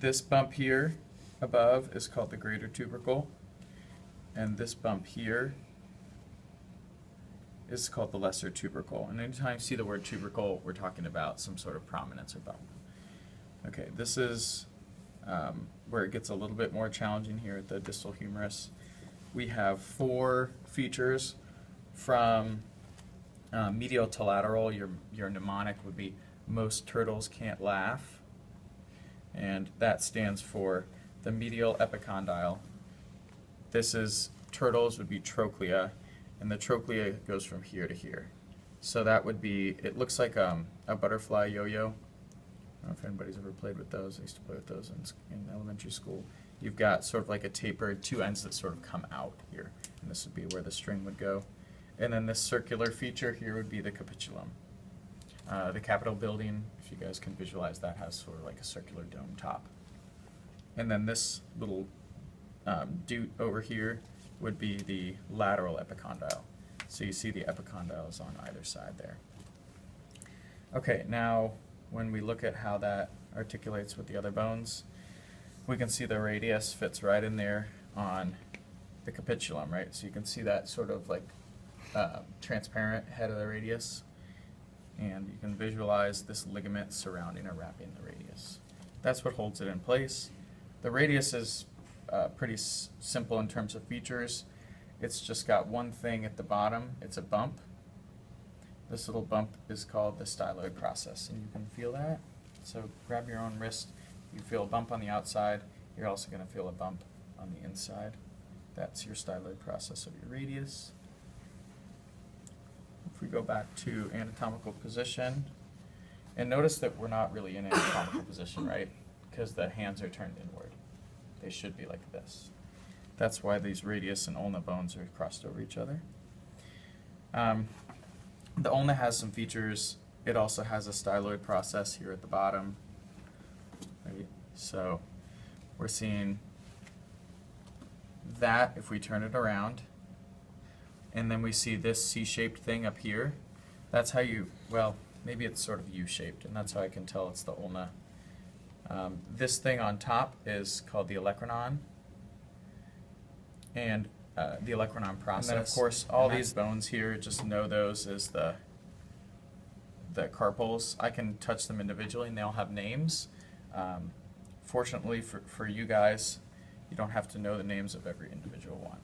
this bump here above is called the greater tubercle, and this bump here is called the lesser tubercle. And anytime you see the word tubercle, we're talking about some sort of prominence or bump. Okay, this is where it gets a little bit more challenging here at the distal humerus. We have 4 features from medial to lateral. Your mnemonic would be most turtles can't laugh, and that stands for the medial epicondyle. This is turtles would be trochlea, and the trochlea goes from here to here. So that would be, it looks like a butterfly yo-yo. I don't know if anybody's ever played with those. I used to play with those in elementary school. You've got sort of like a tapered 2 ends that sort of come out here, and this would be where the string would go. And then this circular feature here would be the capitulum. The Capitol building, if you guys can visualize that, has sort of like a circular dome top. And then this little doot over here would be the lateral epicondyle. So you see the epicondyles on either side there. Okay, now when we look at how that articulates with the other bones, we can see the radius fits right in there on the capitulum, right? So you can see that sort of like transparent head of the radius, and you can visualize this ligament surrounding or wrapping the radius. That's what holds it in place. The radius is pretty simple in terms of features. It's just got one thing at the bottom. It's a bump. This little bump is called the styloid process, and you can feel that. So grab your own wrist. You feel a bump on the outside. You're also going to feel a bump on the inside. That's your styloid process of your radius. If we go back to anatomical position, and notice that we're not really in anatomical position, right? Because the hands are turned inward. They should be like this. That's why these radius and ulna bones are crossed over each other. The ulna has some features. It also has a styloid process here at the bottom. Right? So we're seeing that if we turn it around. And then we see this C-shaped thing up here. That's how you, well, maybe it's sort of U-shaped, and that's how I can tell it's the ulna. This thing on top is called the olecranon, and the olecranon process. And then, of course, all these bones here, just know those as the carpals. I can touch them individually, and they all have names. Fortunately for you guys, you don't have to know the names of every individual one.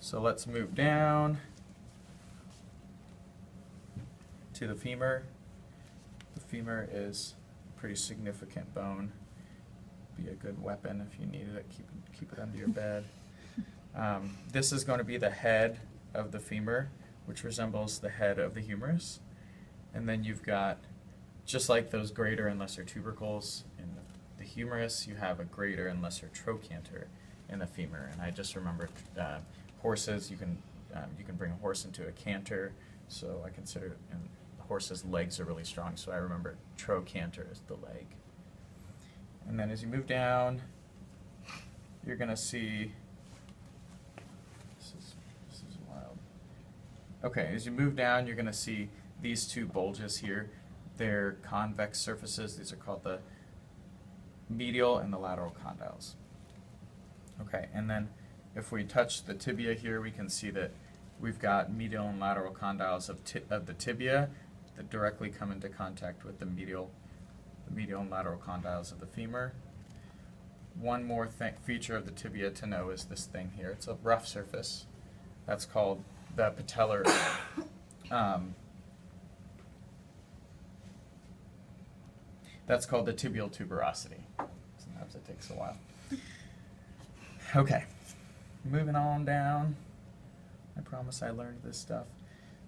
So let's move down to the femur. The femur is a pretty significant bone. Be a good weapon if you needed it. Keep it under your bed. This is going to be the head of the femur, which resembles the head of the humerus. And then you've got, just like those greater and lesser tubercles in the humerus, you have a greater and lesser trochanter in the femur. And I just remember horses, you can bring a horse into a canter, so I consider, and the horse's legs are really strong, so I remember trochanter as the leg. And then as you move down, you're going to see, this is wild. Okay, as you move down, you're going to see these 2 bulges here. They're convex surfaces. These are called the medial and the lateral condyles. Okay, and then if we touch the tibia here, we can see that we've got medial and lateral condyles of the tibia that directly come into contact with the medial and lateral condyles of the femur. One more feature of the tibia to know is this thing here. It's a rough surface. That's called the patellar. That's called the tibial tuberosity. Sometimes it takes a while. Okay, moving on down. I promise I learned this stuff.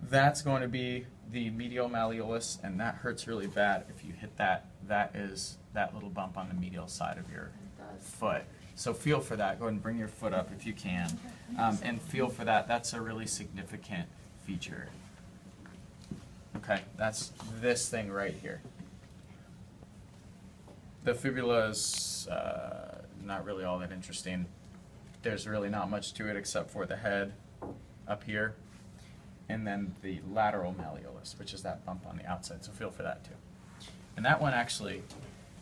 That's going to be the medial malleolus, and that hurts really bad if you hit that. That is that little bump on the medial side of your foot. So feel for that. Go ahead and bring your foot up if you can, and feel for that. That's a really significant feature. Okay, that's this thing right here. The fibula is not really all that interesting. There's really not much to it except for the head up here, and then the lateral malleolus, which is that bump on the outside. So feel for that too. And that one actually,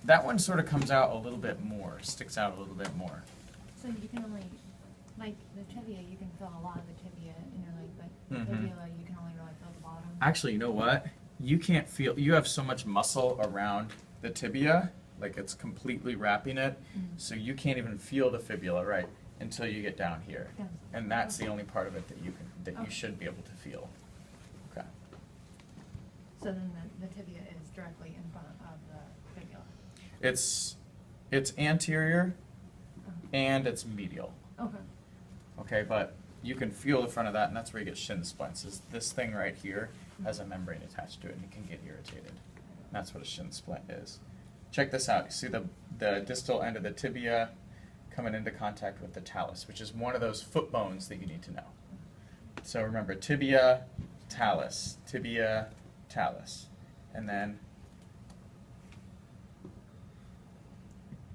That one sort of comes out a little bit more, sticks out a little bit more. So you can only, like the tibia, you can feel a lot of the tibia in your leg, but the Mhm. fibula, you can only really feel the bottom. Actually, you know what? You can't feel, you have so much muscle around the tibia, like it's completely wrapping it, so you can't even feel the fibula, right, until you get down here. Yeah. And that's the only part of it that you can, that you Okay. should be able to feel. Okay. So then the tibia is directly in front of the fibula. It's anterior Uh-huh. and it's medial. Okay. Okay, but you can feel the front of that, and that's where you get shin splints. Is this thing right here has a membrane attached to it, and it can get irritated. That's what a shin splint is. Check this out. You see the distal end of the tibia coming into contact with the talus, which is one of those foot bones that you need to know. So remember, tibia, talus, and then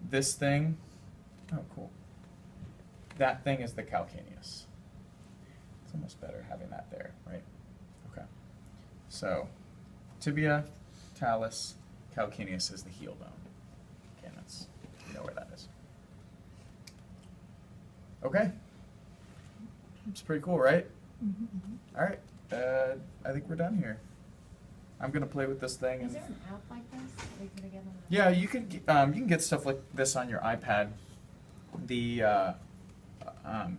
this thing. Oh, cool. That thing is the calcaneus. It's almost better having that there, right? Okay. So, tibia, talus, calcaneus is the heel bone. Okay, that's, you know where that is. Okay. It's pretty cool, right? Mm-hmm. All right. I think we're done here. I'm gonna play with this thing. Is And there an app like this that you can get on the yeah, you can get stuff like this on your iPad.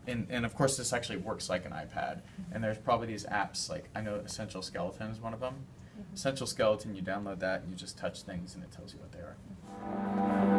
And of course this actually works like an iPad. And there's probably these apps, like I know Essential Skeleton is one of them. Mhm. Essential Skeleton, you download that and you just touch things and it tells you what they are.